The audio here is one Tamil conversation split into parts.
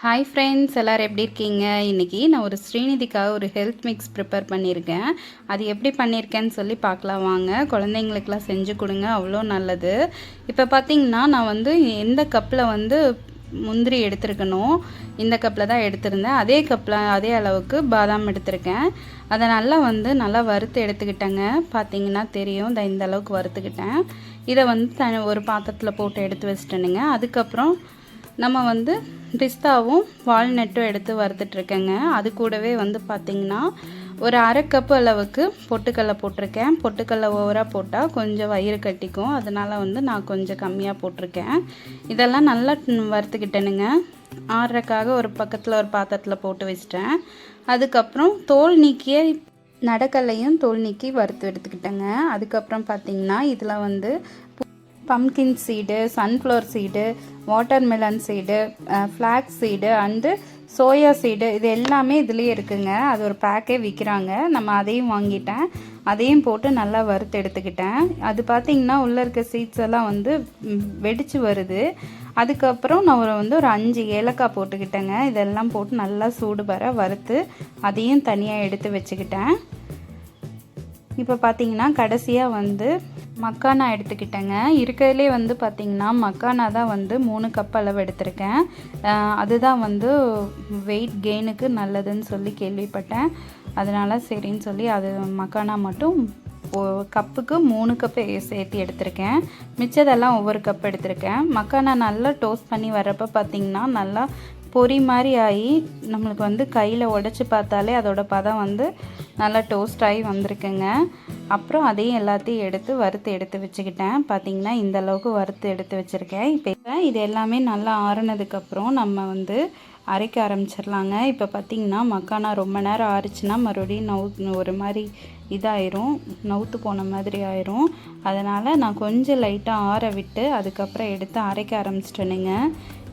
ஹாய் ஃப்ரெண்ட்ஸ், எல்லோரும் எப்படி இருக்கீங்க? இன்றைக்கி நான் ஒரு ஸ்ரீநிதிக்காக ஒரு ஹெல்த் மிக்ஸ் ப்ரிப்பேர் பண்ணியிருக்கேன். அது எப்படி பண்ணியிருக்கேன்னு சொல்லி பார்க்கலாம் வாங்க. குழந்தைங்களுக்கெலாம் செஞ்சு கொடுங்க, அவ்வளோ நல்லது. இப்போ பார்த்திங்கன்னா நான் எந்த கப்பில் முந்திரி எடுத்துருக்கணும், இந்த கப்பில் தான் எடுத்திருந்தேன். அதே கப்பில் அதே அளவுக்கு பாதாம் எடுத்திருக்கேன். அதை நல்லா வறுத்து எடுத்துக்கிட்டேங்க. பார்த்திங்கன்னா தெரியும், இந்த அளவுக்கு வறுத்துக்கிட்டேன். இதை ஒரு பாத்திரத்தில் போட்டு எடுத்து வச்சிட்டேனுங்க. அதுக்கப்புறம் நம்ம பிஸ்தாவும் வால்நட்டும் எடுத்து வறுத்துட்ருக்கேங்க. அது கூடவே பார்த்திங்கன்னா ஒரு அரை கப்பு அளவுக்கு பொட்டுக்கடலை போட்டிருக்கேன். பொட்டுக்கடலை ஓவராக போட்டால் கொஞ்சம் வயிறு கட்டிக்கும், அதனால் நான் கொஞ்சம் கம்மியாக போட்டிருக்கேன். இதெல்லாம் நல்லா வறுத்துக்கிட்டேனுங்க. ஆறுறக்காக ஒரு பக்கத்தில் ஒரு பாத்திரத்தில் போட்டு வச்சிட்டேன். அதுக்கப்புறம் தோல் நீக்கிய நடக்கல்லையும் தோல் நீக்கி வறுத்து எடுத்துக்கிட்டேங்க. அதுக்கப்புறம் பார்த்திங்கன்னா இதில் pumpkin seed, sunflower seed, watermelon seed, flax seed and soya seed, இது எல்லாமே இதுலேயே இருக்குங்க. அது ஒரு பேக்கே விற்கிறாங்க. நம்ம அதையும் வாங்கிட்டேன். அதையும் போட்டு நல்லா வறுத்து எடுத்துக்கிட்டேன். அது பார்த்திங்கன்னா உள்ளே இருக்க சீட்ஸ் எல்லாம் வெடித்து வருது. அதுக்கப்புறம் நான் ஒரு 5 ஏலக்காய் போட்டுக்கிட்டேங்க. இதெல்லாம் போட்டு நல்லா சூடு வர வறுத்து அதையும் தனியாக எடுத்து வச்சுக்கிட்டேன். இப்போ பார்த்திங்கன்னா கடைசியாக மக்கானா எடுத்துக்கிட்டேங்க. இருக்கிறதுலே பார்த்திங்கன்னா மக்கானா தான் 3 கப் அளவு எடுத்திருக்கேன். அதுதான் வெயிட் கெயினுக்கு நல்லதுன்னு சொல்லி கேள்விப்பட்டேன். அதனால் சரின்னு சொல்லி அது மக்கானா மட்டும் கப்புக்கு 3 கப்பு சேர்த்து எடுத்திருக்கேன். மிச்சதெல்லாம் ஒவ்வொரு கப் எடுத்திருக்கேன். மக்கானா நல்லா டோஸ்ட் பண்ணி வர்றப்போ பார்த்திங்கன்னா நல்லா பொரி மாதிரி ஆகி நம்மளுக்கு கையில் உடச்சி பார்த்தாலே அதோட பதம் நல்லா டோஸ்ட் ஆகி வந்திருக்குங்க. அப்புறம் அதையும் எல்லாத்தையும் எடுத்து வறுத்து எடுத்து வச்சுக்கிட்டேன். பார்த்திங்கன்னா இந்த அளவுக்கு வறுத்து எடுத்து வச்சுருக்கேன். இப்போ இது எல்லாமே நல்லா ஆறுனதுக்கப்புறம் நம்ம அரைக்க ஆரம்பிச்சிடலாங்க. இப்போ பார்த்திங்கன்னா மக்கானா ரொம்ப நேரம் ஆறிச்சுன்னா மறுபடியும் ஒரு மாதிரி இதாயிரும், நவுத்து போன மாதிரி ஆயிரும். அதனால் நான் கொஞ்சம் லைட்டாக ஆற விட்டு அதுக்கப்புறம் எடுத்து அரைக்க ஆரம்பிச்சிட்டேனுங்க.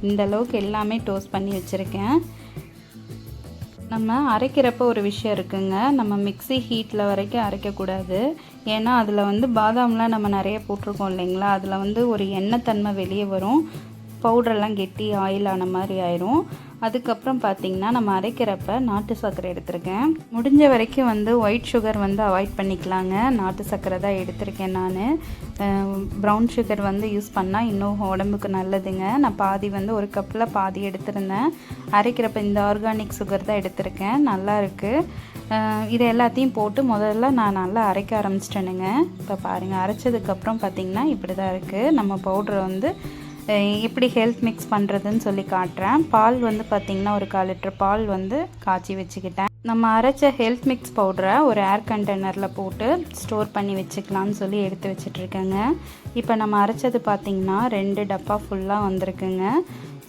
இந்த அளவுக்கு எல்லாமே டோஸ்ட் பண்ணி வச்சுருக்கேன். நம்ம அரைக்கிறப்போ ஒரு விஷயம் இருக்குங்க, நம்ம மிக்ஸி ஹீட்டில் வரைக்கும் அரைக்கக்கூடாது. ஏன்னா அதில் பாதாம்லாம் நம்ம நிறைய போட்டிருக்கோம் இல்லைங்களா, அதில் ஒரு எண்ணெய் தன்மை வெளியே வரும், பவுடரெல்லாம் கெட்டி ஆயில் ஆன மாதிரி ஆயிரும். அதுக்கப்புறம் பார்த்திங்கன்னா நம்ம அரைக்கிறப்ப நாட்டு சர்க்கரை எடுத்திருக்கேன். முடிஞ்ச வரைக்கும் ஒயிட் சுகர் அவாய்ட் பண்ணிக்கலாங்க. நாட்டு சர்க்கரை தான் எடுத்திருக்கேன் நான். ப்ரௌன் சுகர் யூஸ் பண்ணால் இன்னும் உடம்புக்கு நல்லதுங்க. நான் பாதி ஒரு கப்பில் பாதி எடுத்திருந்தேன். அரைக்கிறப்ப இந்த ஆர்கானிக் சுகர் தான் எடுத்திருக்கேன். நல்லா இருக்குது. இது எல்லாத்தையும் போட்டு முதல்ல நான் நல்லா அரைக்க ஆரம்பிச்சிட்டேனுங்க. இப்போ பாருங்கள், அரைச்சதுக்கப்புறம் பார்த்திங்கன்னா இப்படி தான் இருக்குது. நம்ம பவுட்ரை எப்படி ஹெல்த் மிக்ஸ் பண்ணுறதுன்னு சொல்லி காட்டுறேன். பால் பார்த்திங்கன்னா ஒரு 1/4 லிட்டர் பால் காய்ச்சி வச்சுக்கிட்டேன். நம்ம அரைச்ச ஹெல்த் மிக்ஸ் பவுடரை ஒரு ஏர் கண்டெய்னரில் போட்டு ஸ்டோர் பண்ணி வச்சுக்கலான்னு சொல்லி எடுத்து வச்சிட்ருக்கேங்க. இப்போ நம்ம அரைச்சது பார்த்திங்கன்னா 2 டப்பா ஃபுல்லாக வந்திருக்குங்க.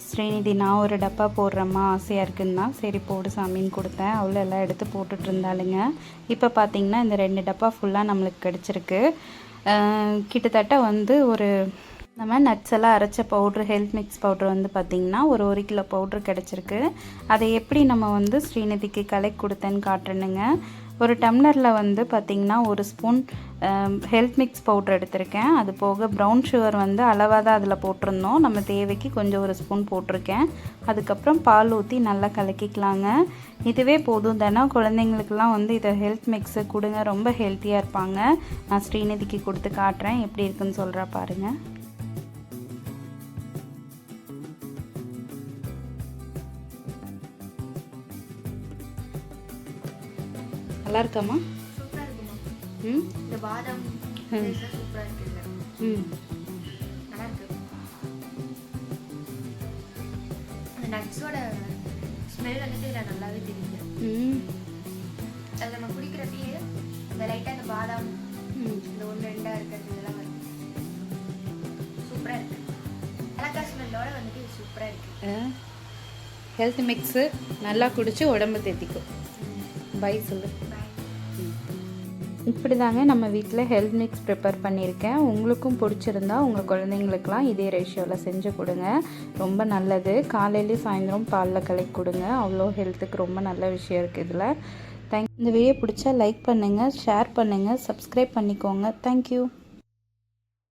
ஸ்ரீநிதி நான் ஒரு டப்பா போடுறேம்மா, ஆசையாக இருக்குன்னா சரி போடு சாமின்னு கொடுத்தேன். அவ்வளோ எல்லாம் எடுத்து போட்டுட்டு இருந்தாலுங்க. இப்போ பார்த்திங்கன்னா இந்த 2 டப்பா ஃபுல்லாக நம்மளுக்கு கிடச்சிருக்கு. கிட்டத்தட்ட ஒரு நம்ம நட்ஸ் எல்லாம் அரைச்ச பவுட்ரு, ஹெல்த் மிக்ஸ் பவுட்ரு பார்த்திங்கன்னா ஒரு 1 கிலோ பவுட்ரு கிடச்சிருக்கு. அதை எப்படி நம்ம ஸ்ரீநிதிக்கு கலக்கி கொடுத்தேன்னு காட்டுறேனுங்க. ஒரு டம்ளரில் பார்த்திங்கன்னா 1 ஸ்பூன் ஹெல்த் மிக்ஸ் பவுட்ரு எடுத்திருக்கேன். அது போக ப்ரௌன் சுகர் அளவாக தான் அதில் போட்டிருந்தோம். நம்ம தேவைக்கு கொஞ்சம் 1 ஸ்பூன் போட்டிருக்கேன். அதுக்கப்புறம் பால் ஊற்றி நல்லா கலக்கிக்கலாங்க. இதுவே போதும் தானே. குழந்தைங்களுக்கெல்லாம் இதை ஹெல்த் மிக்ஸு கொடுங்க, ரொம்ப ஹெல்த்தியாக இருப்பாங்க. நான் ஸ்ரீநிதிக்கு கொடுத்து காட்டுறேன், எப்படி இருக்குன்னு சொல்கிறா பாருங்கள். நல்லா இருக்காமா? சூப்பராக இருக்குமா? இந்த பாதாம் சூப்பராக இருக்குல்ல. நல்லா இருக்கு. அந்த நட்ஸோட ஸ்மெல் இதில் நல்லாவே தெரியுது. அது நம்ம குடிக்கிறப்பயே இந்த லைட்டாக இந்த பாதாம் இந்த 1-2 இருக்கிறது இதெல்லாம் சூப்பராக இருக்கு. அழகா ஸ்மெல்லோட சூப்பராக இருக்கு. ஹெல்த் மிக்ஸு நல்லா குடிச்சு உடம்பு தேத்திக்கும். பை சொல்லு. இப்படி தாங்க நம்ம வீட்டில் ஹெல்த் மிக்ஸ் ப்ரிப்பேர் பண்ணியிருக்கேன். உங்களுக்கும் பிடிச்சிருந்தா உங்கள் குழந்தைங்களுக்கெலாம் இதே ரேஷியோவில் செஞ்சு கொடுங்க, ரொம்ப நல்லது. காலையிலேயும் சாயந்தரம் பாலில் கலக்கி கொடுங்க, அவ்வளோ ஹெல்த்துக்கு ரொம்ப நல்ல விஷயம் இருக்குது இதில். இந்த வீடியோ பிடிச்சா லைக் பண்ணுங்கள், ஷேர் பண்ணுங்கள், சப்ஸ்கிரைப் பண்ணிக்கோங்க. தேங்க்யூ.